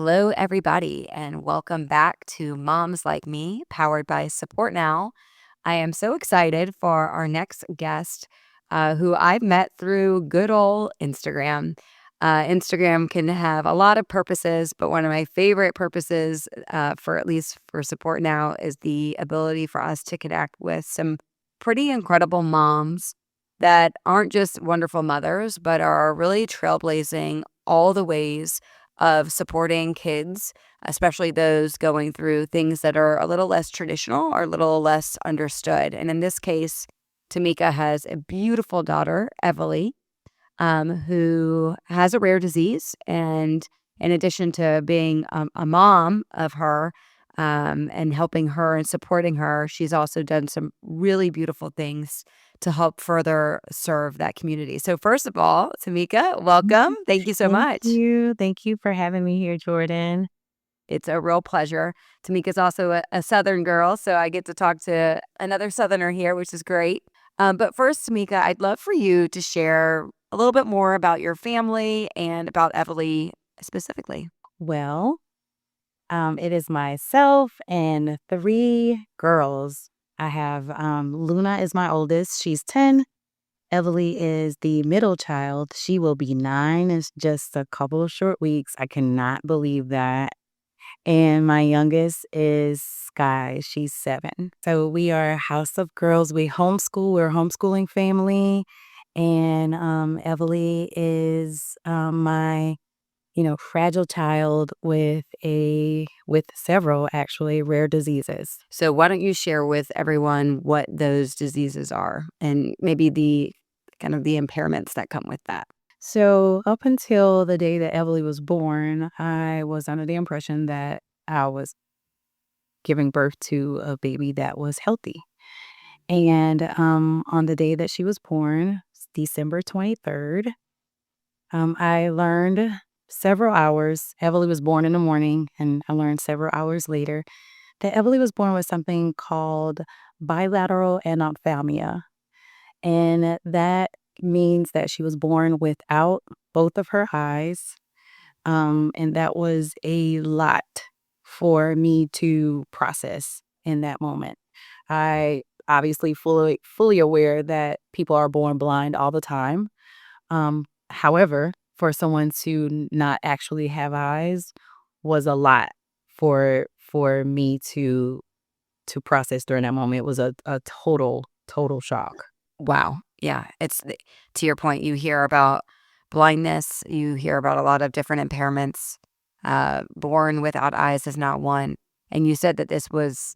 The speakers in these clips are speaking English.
Hello, everybody, and welcome back to Moms Like Me, powered by SupportNow. I am so excited for our next guest, who I've met through good old Instagram. Instagram can have a lot of purposes, but one of my favorite purposes, for at least for SupportNow, is the ability for us to connect with some pretty incredible moms that aren't just wonderful mothers, but are really trailblazing all the ways of supporting kids, especially those going through things that are a little less traditional or a little less understood. And in this case, Tameka has a beautiful daughter, Evely, who has a rare disease. And in addition to being a mom of her and helping her and supporting her, she's also done some really beautiful things to help further serve that community. So first of all, Tameka, welcome. Thank you so Thank much. you. Thank you for having me here, Jordan. It's a real pleasure. Tameka's also a Southern girl, so I get to talk to another Southerner here, which is great. But first, Tameka, I'd love for you to share a little bit more about your family and about Evely specifically. Well, it is myself and three girls. I have Luna is my oldest. She's 10. Evely is the middle child. She will be 9 in just a couple of short weeks. I cannot believe that. And my youngest is Sky. She's 7. So we are a house of girls. We homeschool. We're a homeschooling family. And Evely is my, fragile child with several actually rare diseases. So why don't you share with everyone what those diseases are and maybe the kind of the impairments that come with that? So up until the day that Evely was born, I was under the impression that I was giving birth to a baby that was healthy. And on the day that she was born, December 23rd, I learned several hours. Evely was born in the morning, and I learned several hours later that Evely was born with something called bilateral anophthalmia. And that means that she was born without both of her eyes. And that was a lot for me to process in that moment. I obviously fully aware that people are born blind all the time. However, for someone to not actually have eyes was a lot for me to process during that moment. It was a total shock. Wow. Yeah. To your point, you hear about blindness, you hear about a lot of different impairments. Born without eyes is not one. And you said that this was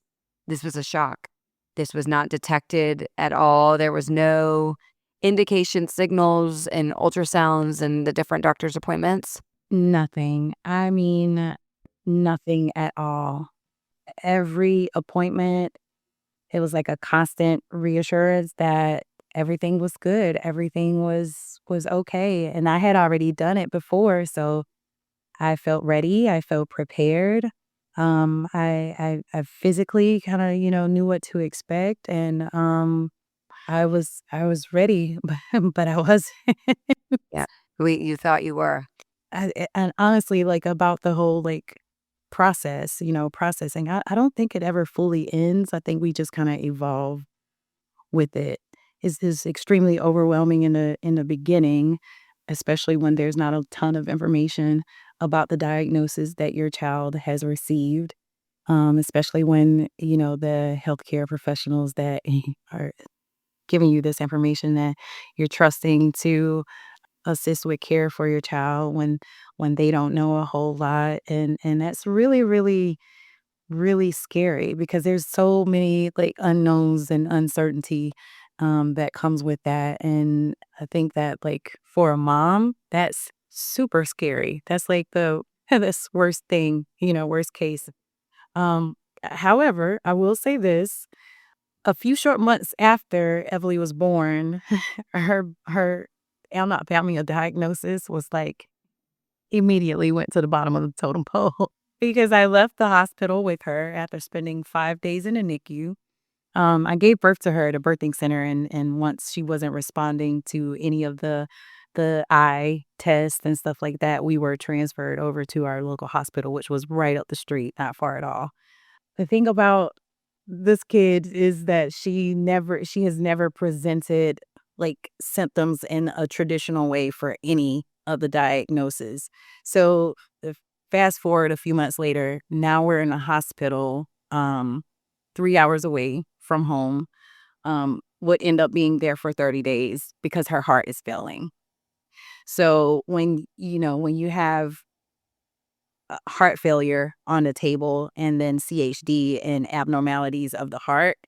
a shock. This was not detected at all. There was no indication signals and ultrasounds and the different doctor's appointments. Nothing. I mean, nothing at all. Every appointment, it was like a constant reassurance that everything was good. Everything was okay. And I had already done it before, so I felt ready. I felt prepared. I physically kind of, knew what to expect, and I was ready, but I was Yeah. You thought you were. and honestly, like, about the whole, like, process, processing, I don't think it ever fully ends. I think we just kinda evolve with it. It's extremely overwhelming in the beginning, especially when there's not a ton of information about the diagnosis that your child has received, especially when, the healthcare professionals that are giving you this information that you're trusting to assist with care for your child when they don't know a whole lot, and that's really, really, really scary because there's so many, like, unknowns and uncertainty, that comes with that, and I think that, like, for a mom, that's super scary. That's, like, the this worst thing, worst case. However, I will say this, a few short months after Evely was born, her anophthalmia diagnosis was, like, immediately went to the bottom of the totem pole because I left the hospital with her after spending 5 days in a NICU. I gave birth to her at a birthing center, and once she wasn't responding to any of the the eye test and stuff like that, we were transferred over to our local hospital, which was right up the street, not far at all. The thing about this kid is that she has never presented, like, symptoms in a traditional way for any of the diagnoses. So, if fast forward a few months later, now we're in a hospital, 3 hours away from home, would end up being there for 30 days because her heart is failing. So, when you have heart failure on the table and then CHD and abnormalities of the heart,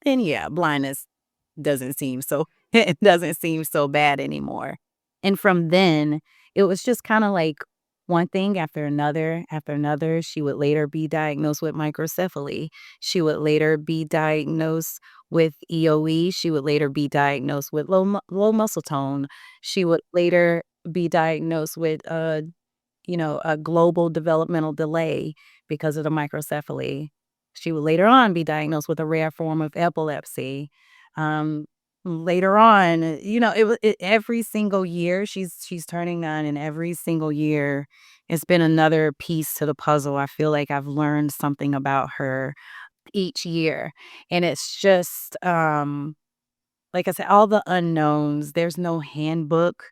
then yeah, blindness doesn't seem so it doesn't seem so bad anymore. And from then, it was just kind of like one thing after another after another. She would later be diagnosed with microcephaly. She would later be diagnosed with EOE. She would later be diagnosed with low muscle tone. She would later be diagnosed with a global developmental delay because of the microcephaly. She would later on be diagnosed with a rare form of epilepsy. Um, Later on, every single year she's turning 9, and every single year it's been another piece to the puzzle. I feel like I've learned something about her each year, and it's just like I said, all the unknowns. There's no handbook,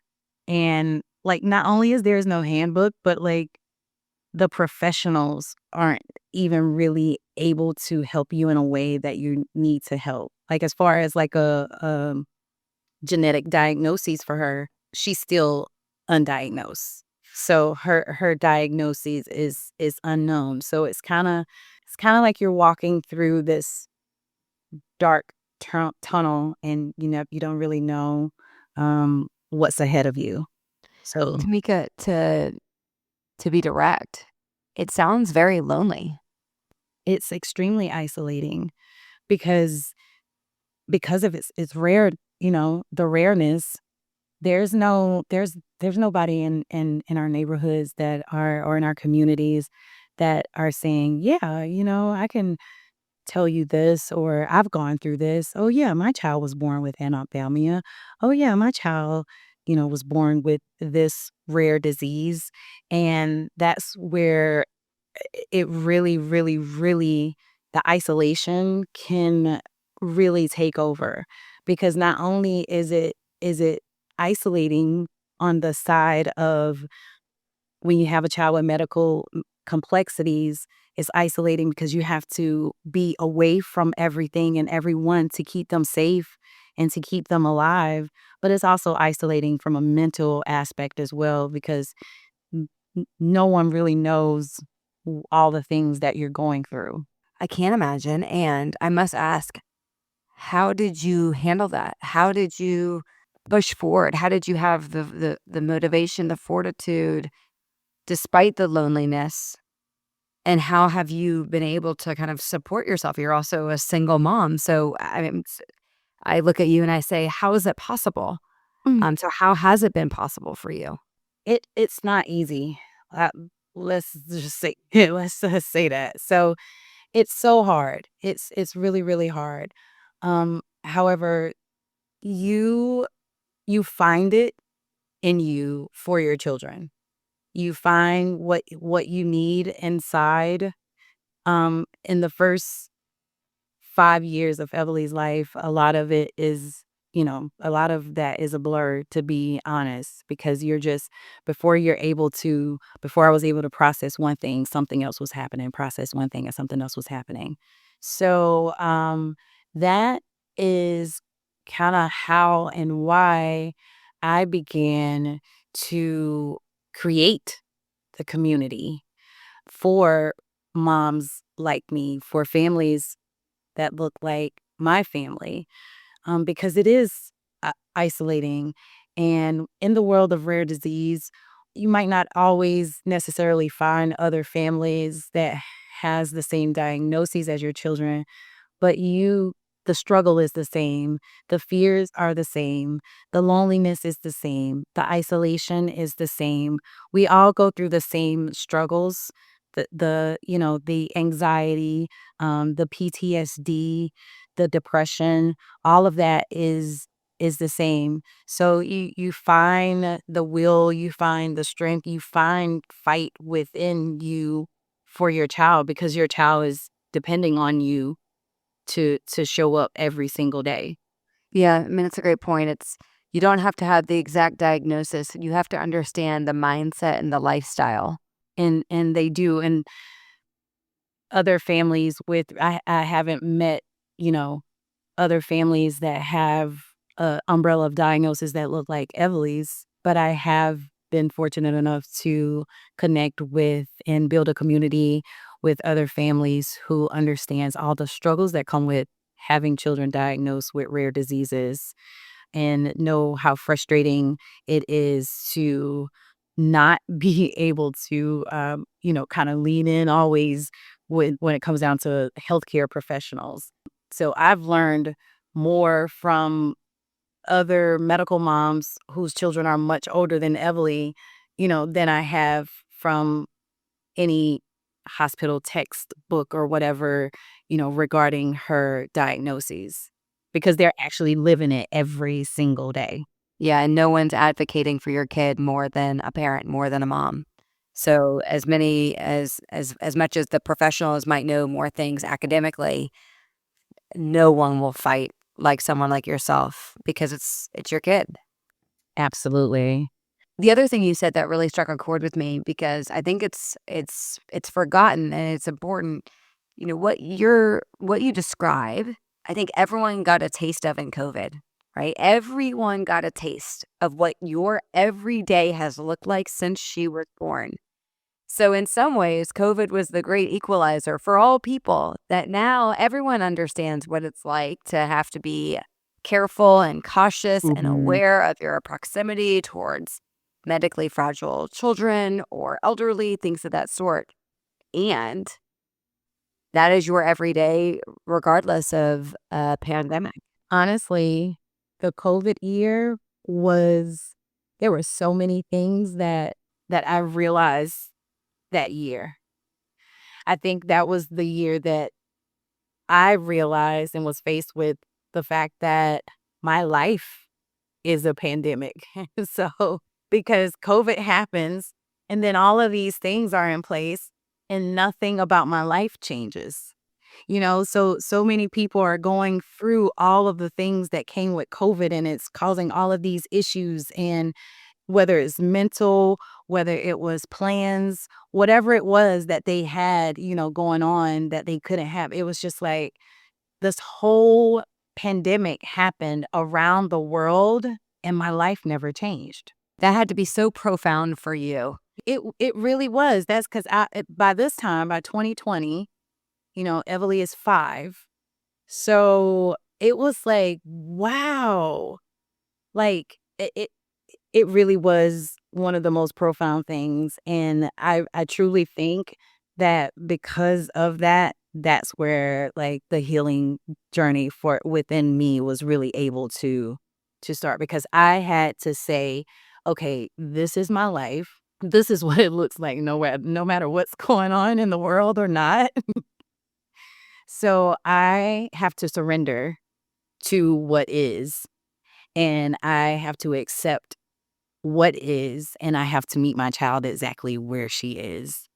and like not only is there's no handbook, but like the professionals aren't even really able to help you in a way that you need to help. Like, as far as, like, a genetic diagnosis for her, she's still undiagnosed. So her diagnosis is unknown. So it's kinda like you're walking through this dark tunnel, and, you don't really know, what's ahead of you. So Tameka, to be direct, it sounds very lonely. it's extremely isolating because of its rare, the rareness. There's nobody in our neighborhoods that are or in our communities that are saying, "Yeah, I can tell you this," or "I've gone through this. Oh, yeah, my child was born with anophthalmia. Oh, yeah, my child, was born with this rare disease." And that's where it really, really, really the isolation can really take over, because not only is it isolating on the side of when you have a child with medical complexities. It's isolating because you have to be away from everything and everyone to keep them safe and to keep them alive. But it's also isolating from a mental aspect as well, because no one really knows all the things that you're going through. I can't imagine, and I must ask, how did you handle that? How did you push forward? How did you have the motivation, the fortitude, despite the loneliness? And how have you been able to kind of support yourself? You're also a single mom, so I mean, I look at you and I say, "How is it possible?" Mm. So how has it been possible for you? It's not easy. Uh, let's just say let's just say that. So it's so hard. It's really, really hard. However, you you find it in you for your children. You find what you need inside. In the first 5 years of Emily's life, a lot of it is, a lot of that is a blur, to be honest, because you're just before I was able to process one thing, something else was happening, process one thing and something else was happening. So, that is kinda how and why I began to create the community for moms like me, for families that look like my family, because it is isolating. And in the world of rare disease, you might not always necessarily find other families that has the same diagnoses as your children, but the struggle is the same, the fears are the same, the loneliness is the same, the isolation is the same. We all go through the same struggles, the anxiety, the PTSD, the depression, all of that is is the same. So you find the will, you find the strength, you find fight within you for your child because your child is depending on you to show up every single day. Yeah, I mean, it's a great point. It's you don't have to have the exact diagnosis. You have to understand the mindset and the lifestyle. And they do. And other families with I haven't met, you know, other families that have a umbrella of diagnosis that look like Emily's, but I have been fortunate enough to connect with and build a community with other families who understands all the struggles that come with having children diagnosed with rare diseases and know how frustrating it is to not be able to, kind of lean in always when it comes down to healthcare professionals. So I've learned more from other medical moms whose children are much older than Evely, than I have from any hospital textbook or whatever, regarding her diagnoses because they're actually living it every single day. Yeah, and no one's advocating for your kid more than a parent, more than a mom. So as many as much as the professionals might know more things academically, no one will fight like someone like yourself because it's your kid. Absolutely. The other thing you said that really struck a chord with me because I think it's forgotten and it's important. You know what you describe. I think everyone got a taste of in COVID, right? Everyone got a taste of what your everyday has looked like since she was born. So in some ways, COVID was the great equalizer for all people that now everyone understands what it's like to have to be careful and cautious and Mhm. aware of your proximity towards medically fragile children or elderly, things of that sort. And that is your everyday, regardless of a pandemic. Honestly, the COVID year was there were so many things that I realized that year. I think that was the year that I realized and was faced with the fact that my life is a pandemic. So, because COVID happens and then all of these things are in place and nothing about my life changes. So many people are going through all of the things that came with COVID and it's causing all of these issues and whether it's mental, whether it was plans, whatever it was that they had, going on that they couldn't have. It was just like this whole pandemic happened around the world and my life never changed. That had to be so profound for you. It really was. That's because by this time, by 2020, Emily is 5. So it was like, wow. Like it really was one of the most profound things. And I truly think that because of that, that's where like the healing journey for within me was really able to start because I had to say, okay, this is my life. This is what it looks like no matter what's going on in the world or not. So I have to surrender to what is and I have to accept what is, and I have to meet my child exactly where she is.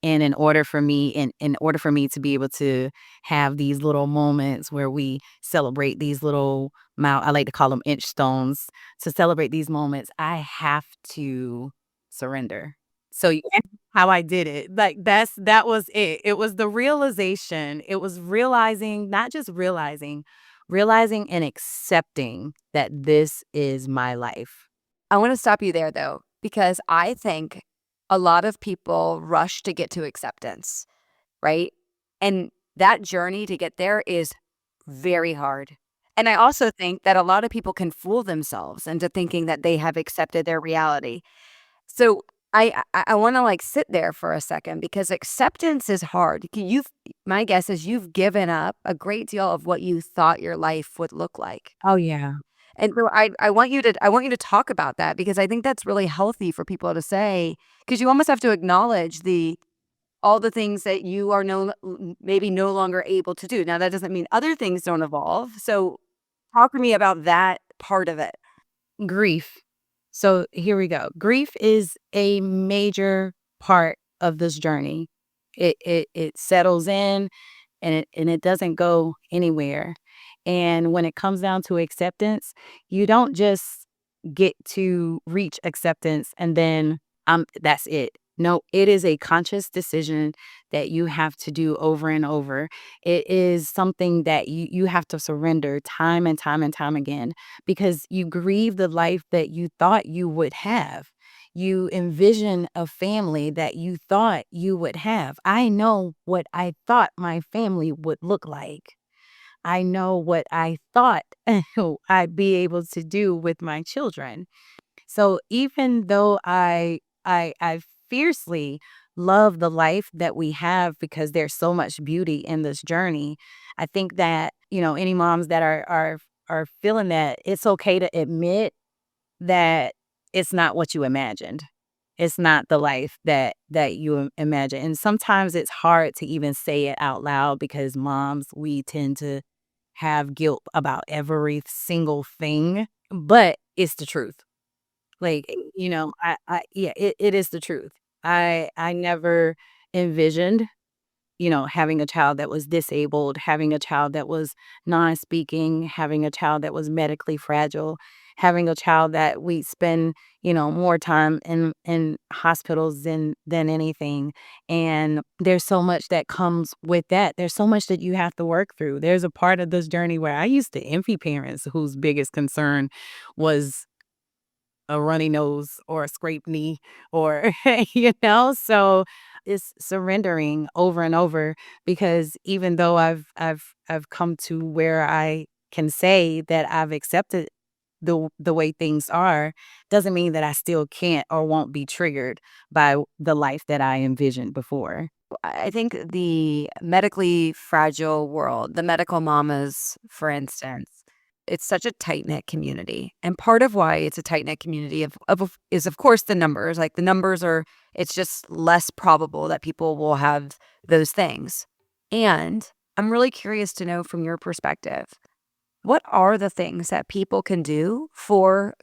And in order for me to be able to have these little moments where we celebrate these little I like to call them inch stones, to celebrate these moments, I have to surrender. So you asked how I did it. Like that was it. It was the realization. It was realizing, not just realizing and accepting that this is my life. I want to stop you there though, because I think a lot of people rush to get to acceptance, right? And that journey to get there is very hard. And I also think that a lot of people can fool themselves into thinking that they have accepted their reality. So I want to like sit there for a second because acceptance is hard. My guess is you've given up a great deal of what you thought your life would look like. Oh yeah. And so I want you to talk about that because I think that's really healthy for people to say because you almost have to acknowledge the all the things that you are maybe no longer able to do. Now that doesn't mean other things don't evolve. So talk to me about that part of it? Grief. So here we go. Grief is a major part of this journey. It settles in, and it doesn't go anywhere. And when it comes down to acceptance, you don't just get to reach acceptance and then that's it. No, it is a conscious decision that you have to do over and over. It is something that you have to surrender time and time and time again because you grieve the life that you thought you would have. You envision a family that you thought you would have. I know what I thought my family would look like. I know what I thought I'd be able to do with my children. So even though I fiercely love the life that we have because there's so much beauty in this journey, I think that, any moms that are feeling that it's okay to admit that it's not what you imagined. It's not the life that you imagine. And sometimes it's hard to even say it out loud because moms, we tend to have guilt about every single thing, but it's the truth. Like, yeah, it is the truth. I never envisioned, having a child that was disabled, having a child that was non-speaking, having a child that was medically fragile, having a child that we spend, more time in hospitals than anything. And there's so much that comes with that. There's so much that you have to work through. There's a part of this journey where I used to envy parents whose biggest concern was a runny nose or a scraped knee or so it's surrendering over and over because even though I've come to where I can say that I've accepted the way things are doesn't mean that I still can't or won't be triggered by the life that I envisioned before. I think the medically fragile world, the medical mamas, for instance, it's such a tight knit community. And part of why it's a tight knit community is, of course, the numbers. Like the numbers are, it's just less probable that people will have those things. And I'm really curious to know from your perspective, what are the things that people can do for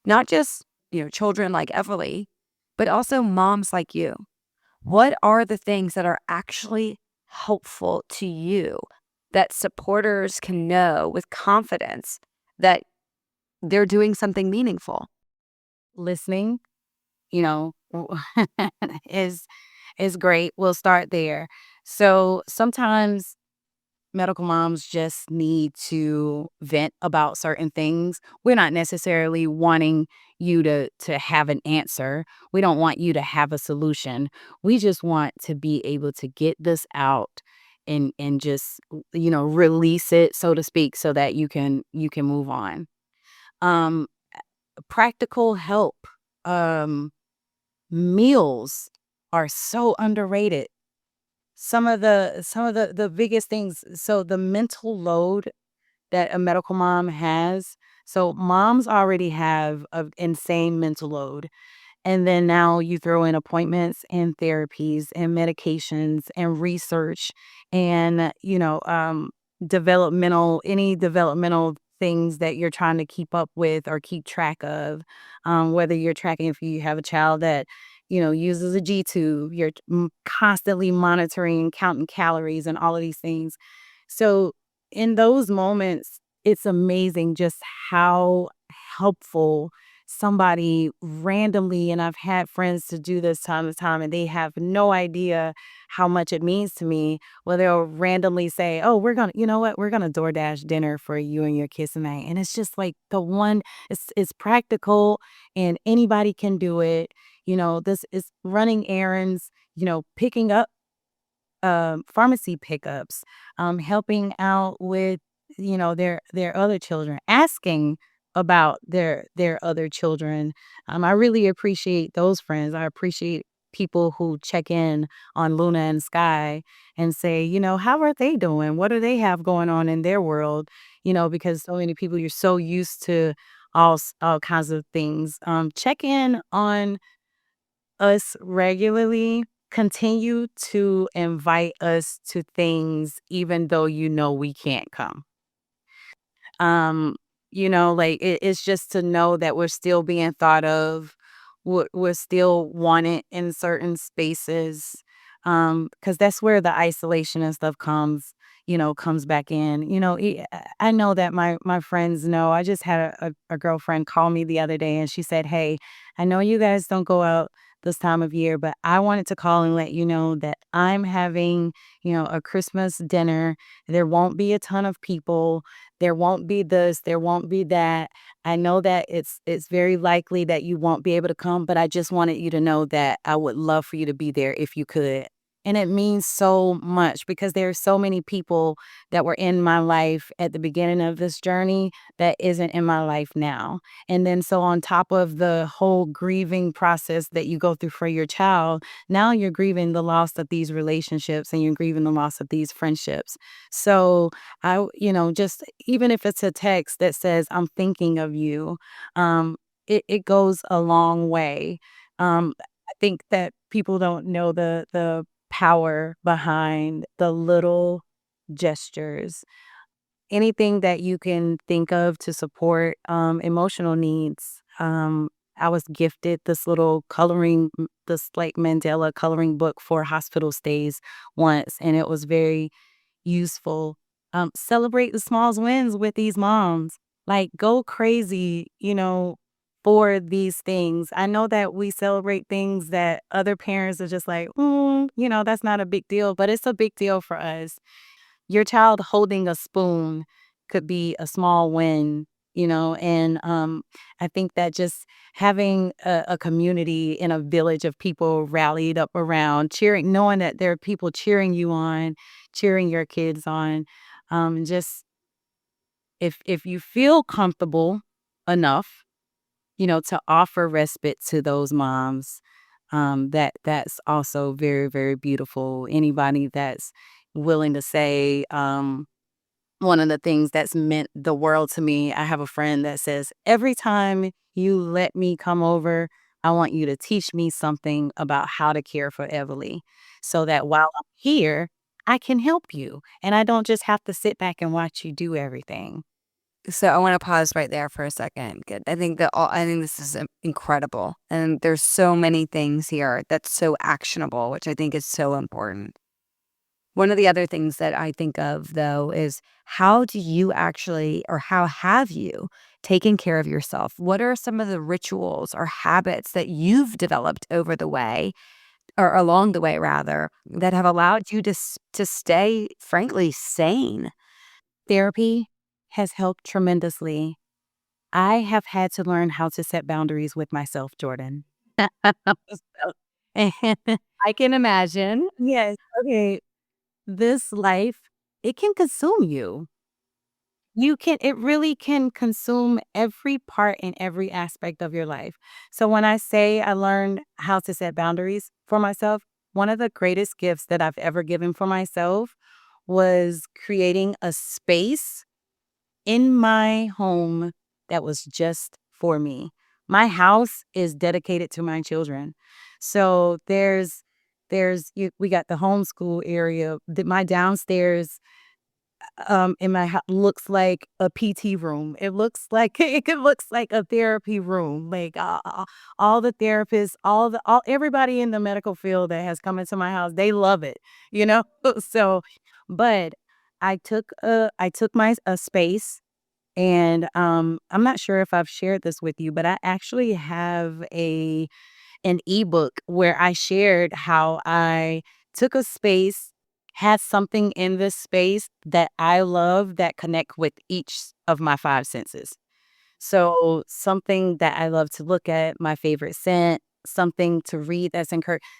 not just, children like Everly, but also moms like you? What are the things that are actually helpful to you that supporters can know with confidence that they're doing something meaningful? Listening, you know, is is great. We'll start there. So sometimes medical moms just need to vent about certain things. We're not necessarily wanting you to have an answer. We don't want you to have a solution. We just want to be able to get this out and just release it, so to speak, so that you can move on. Um Practical help. Um Meals are so underrated. Some of the biggest things, so the mental load that a medical mom has, so moms already have an insane mental load, and then now you throw in appointments and therapies and medications and research and, any developmental things that you're trying to keep up with or keep track of. Whether you're tracking if you have a child that, uses a G tube, you're constantly monitoring and counting calories and all of these things. So in those moments, it's amazing just how helpful somebody randomly, and I've had friends to do this time to time, and they have no idea how much it means to me. Well, they'll randomly say, "Oh, you know what, we're gonna DoorDash dinner for you and your kids tonight," and it's just like it's practical, and anybody can do it. This is running errands. Picking up pharmacy pickups, helping out with, their other children, asking about their other children. I really appreciate those friends. I appreciate people who check in on Luna and Sky and say, how are they doing? What do they have going on in their world? Because so many people, you're so used to all kinds of things. Check in on us regularly. Continue to invite us to things even though we can't come. Um, like it's just to know that we're still being thought of, we're still wanted in certain spaces, because that's where the isolation and stuff comes back in. I know that my friends know. I just had a girlfriend call me the other day, and she said, "Hey, I know you guys don't go out this time of year, but I wanted to call and let you know that I'm having, a Christmas dinner. There won't be a ton of people. There won't be this, there won't be that. I know that it's very likely that you won't be able to come, but I just wanted you to know that I would love for you to be there if you could." And it means so much because there are so many people that were in my life at the beginning of this journey that isn't in my life now. And then so on top of the whole grieving process that you go through for your child, now you're grieving the loss of these relationships and you're grieving the loss of these friendships. So just even if it's a text that says, "I'm thinking of you," it goes a long way. I think that people don't know the power behind the little gestures. Anything that you can think of to support emotional needs. I was gifted this little this like Mandela coloring book for hospital stays once, and it was very useful. Celebrate the small wins with these moms. Like, go crazy, for these things. I know that we celebrate things that other parents are just like, that's not a big deal, but it's a big deal for us. Your child holding a spoon could be a small win, and I think that just having a community in a village of people rallied up around cheering, knowing that there are people cheering you on, cheering your kids on, just if you feel comfortable enough, to offer respite to those moms, that's also very, very beautiful. Anybody that's willing to say, one of the things that's meant the world to me, I have a friend that says, "Every time you let me come over, I want you to teach me something about how to care for Everly so that while I'm here, I can help you and I don't just have to sit back and watch you do everything." So I want to pause right there for a second. Good. I think this is incredible, and there's so many things here that's so actionable, which I think is so important. One of the other things that I think of though is how do you actually, or how have you taken care of yourself? What are some of the rituals or habits that you've developed over the way, or along the way rather, that have allowed you to stay frankly sane? Therapy has helped tremendously. I have had to learn how to set boundaries with myself, Jordan. So, and I can imagine. yes, okay, this life, it can consume you. It really can consume every part and every aspect of your life. So when I say I learned how to set boundaries for myself, one of the greatest gifts that I've ever given for myself was creating a space in my home that was just for me. My house is dedicated to my children. So we got the homeschool area. My downstairs in my house looks like a PT room. It looks like it looks like a therapy room. Like all the therapists, all everybody in the medical field that has come into my house, they love it. You know. So, but I took my a space, and I'm not sure if I've shared this with you, but I actually have an ebook where I shared how I took a space, had something in this space that I love that connect with each of my five senses. So something that I love to look at, my favorite scent, something to read that's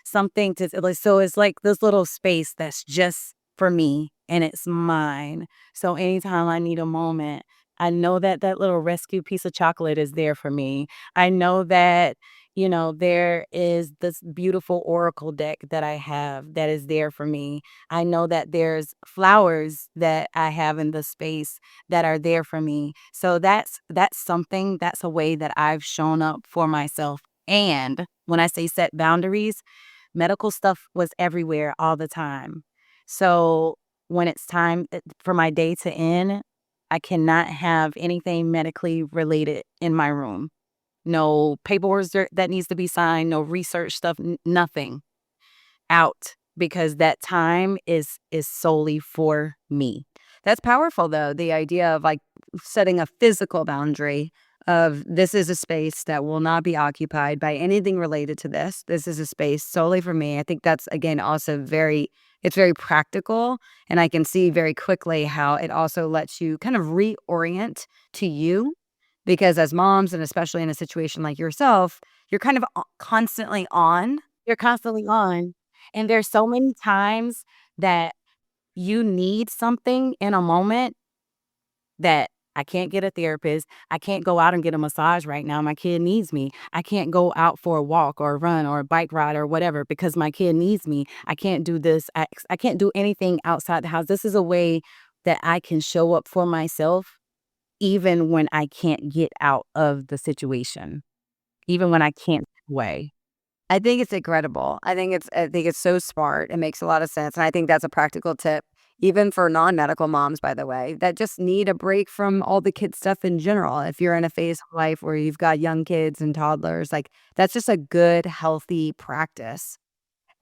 something to like. So it's like this little space that's just for me and it's mine. So anytime I need a moment, I know that that little rescue piece of chocolate is there for me. I know that there is this beautiful oracle deck that I have that is there for me. I know that there's flowers that I have in the space that are there for me. So that's a way that I've shown up for myself. And when I say set boundaries, medical stuff was everywhere all the time. So when it's time for my day to end, I cannot have anything medically related in my room. No paperwork that needs to be signed, no research stuff, nothing out because that time is solely for me. That's powerful though, the idea of, like, setting a physical boundary of this is a space that will not be occupied by anything related to this. This is a space solely for me. I think that's, again, also it's very practical, and I can see very quickly how it also lets you kind of reorient to you, because as moms, and especially in a situation like yourself, you're kind of constantly on. You're constantly on. And there's so many times that you need something in a moment that I can't get a therapist. I can't go out and get a massage right now. My kid needs me. I can't go out for a walk or a run or a bike ride or whatever because my kid needs me. I can't do this. I can't do anything outside the house. This is a way that I can show up for myself even when I can't get out of the situation, even when I can't get away. I think it's incredible. I think it's so smart. It makes a lot of sense, and I think that's a practical tip, even for non-medical moms, by the way, that just need a break from all the kid stuff in general. If you're in a phase of life where you've got young kids and toddlers, like, that's just a good, healthy practice.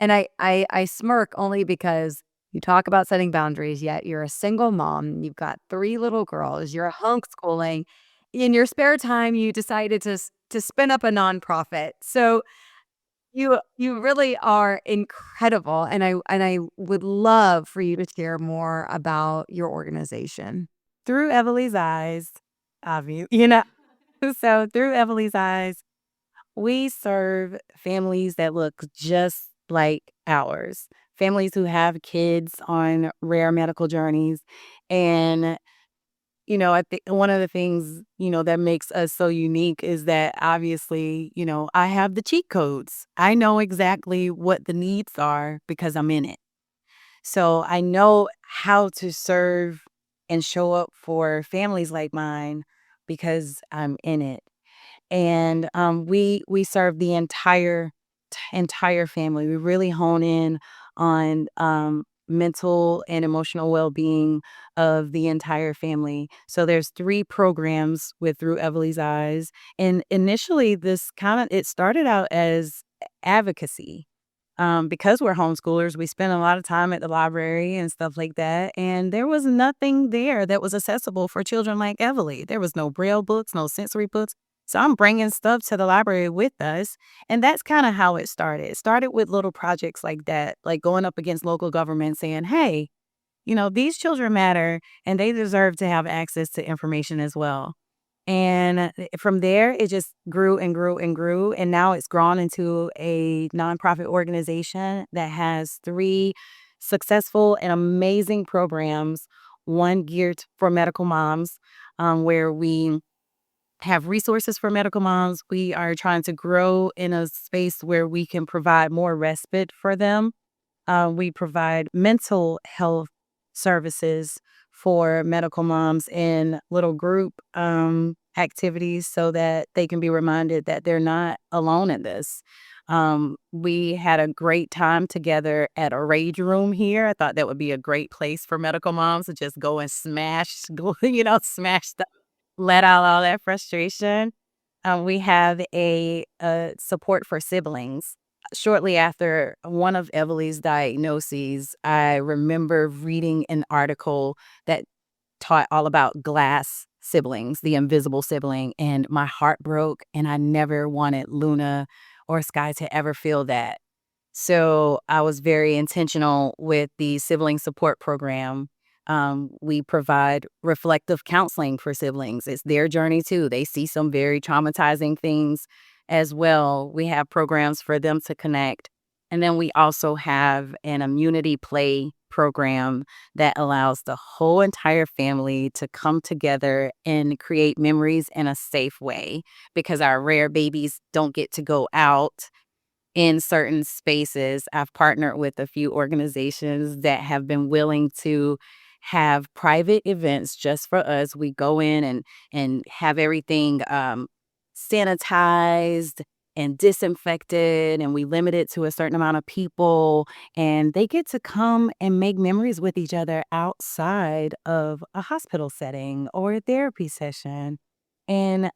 And I smirk only because you talk about setting boundaries, yet you're a single mom, you've got 3 little girls, you're homeschooling. In your spare time, you decided to spin up a nonprofit. So you really are incredible, and I would love for you to share more about your organization. Through Emily's eyes, you know, so through Emily's eyes, we serve families that look just like ours, families who have kids on rare medical journeys. And, I think one of the things, that makes us so unique is that obviously, I have the cheat codes. I know exactly what the needs are because I'm in it. So I know how to serve and show up for families like mine because I'm in it. And we serve the entire family. We really hone in on mental and emotional well-being of the entire family. So there's 3 programs with Through Everly's Eyes. And initially it started out as advocacy. Because we're homeschoolers, we spend a lot of time at the library and stuff like that. And there was nothing there that was accessible for children like Everly. There was no braille books, no sensory books. So I'm bringing stuff to the library with us. And that's kind of how it started. It started with little projects like that, like going up against local government saying, hey, these children matter and they deserve to have access to information as well. And from there, it just grew and grew and grew. And now it's grown into a nonprofit organization that has 3 successful and amazing programs, one geared for medical moms, where we have resources for medical moms. We are trying to grow in a space where we can provide more respite for them. We provide mental health services for medical moms in little group activities so that they can be reminded that they're not alone in this. We had a great time together at a rage room here. I thought that would be a great place for medical moms to just go and smash, smash stuff, let out all that frustration. We have a support for siblings. Shortly after one of Emily's diagnoses, I remember reading an article that taught all about glass siblings, the invisible sibling, and my heart broke, and I never wanted Luna or Sky to ever feel that. So I was very intentional with the sibling support program. We provide reflective counseling for siblings. It's their journey too. They see some very traumatizing things as well. We have programs for them to connect. And then we also have an immunity play program that allows the whole entire family to come together and create memories in a safe way because our rare babies don't get to go out in certain spaces. I've partnered with a few organizations that have been willing to have private events just for us. We go in and have everything sanitized. and disinfected, and we limit it to a certain amount of people, and they get to come and make memories with each other outside of a hospital setting or a therapy session. And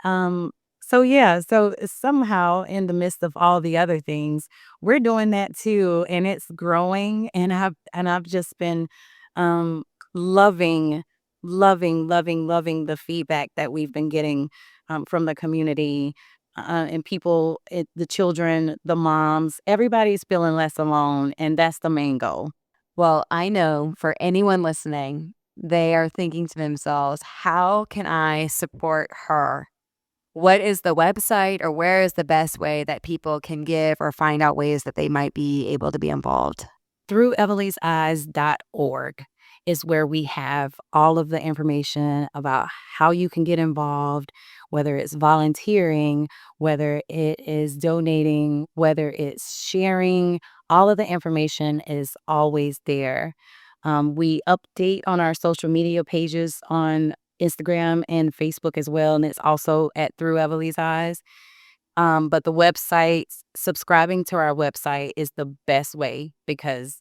so yeah, so somehow in the midst of all the other things, we're doing that too, and it's growing, and I've just been um loving loving the feedback that we've been getting from the community, and people, the children, the moms, everybody's feeling less alone, and that's the main goal. Well, I know for anyone listening, they are thinking to themselves, how can I support her? What is the website or where is the best way that people can give or find out ways that they might be able to be involved? Through is where we have all of the information about how you can get involved, whether it's volunteering, whether it is donating, whether it's sharing. All of the information is always there. We update on our social media pages on Instagram and Facebook as well, and it's also at Through Emily's Eyes. But the website, subscribing to our website is the best way because,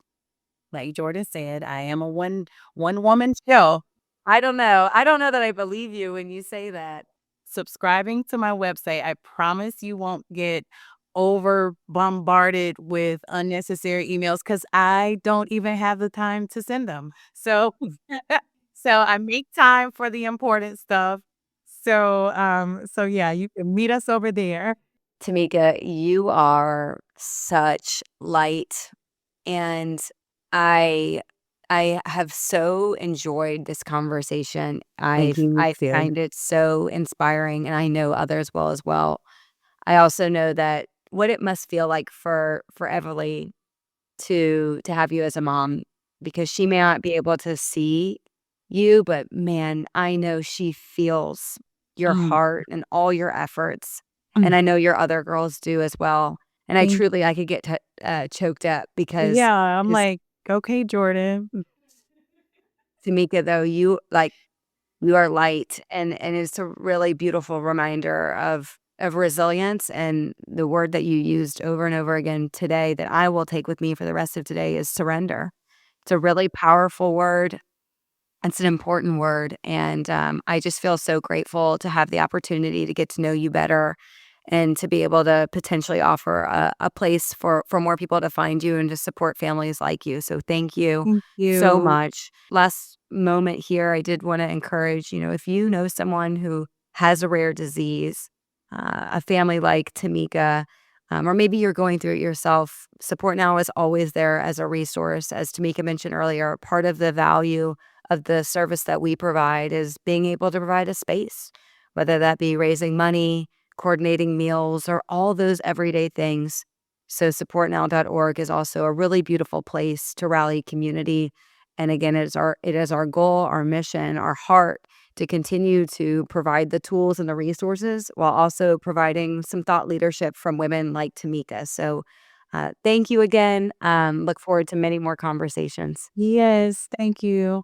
like Jordan said, I am a one woman show. I don't know. I don't know that I believe you when you say that. Subscribing to my website, I promise you won't get over bombarded with unnecessary emails because I don't even have the time to send them. So, so I make time for the important stuff. So yeah, you can meet us over there. Tameka, you are such light, and I I have so enjoyed this conversation. Thank you, me I too. find it so inspiring, and I know others will as well. I also know that what it must feel like for Everly to have you as a mom, because she may not be able to see you, but man, I know she feels your Mm, heart and all your efforts, and mm, I know your other girls do as well, and thank I could get choked up because Yeah, I'm 'cause like, "Okay, Jordan." Tameka, though, you are light, and it's a really beautiful reminder of resilience, and the word that you used over and over again today that I will take with me for the rest of today is surrender. It's a really powerful word. It's an important word, and, I just feel so grateful to have the opportunity to get to know you better and to be able to potentially offer a place for more people to find you and to support families like you, so thank you Thank so you. much. Last moment here, I did wanna encourage, if you know someone who has a rare disease, a family like Tameka, or maybe you're going through it yourself, Support Now is always there as a resource. As Tameka mentioned earlier, part of the value of the service that we provide is being able to provide a space, whether that be raising money, coordinating meals, or all those everyday things. So supportnow.org is also a really beautiful place to rally community. And again, it is our goal, our mission, our heart to continue to provide the tools and the resources while also providing some thought leadership from women like Tameka. So thank you again. Look forward to many more conversations. Yes, thank you.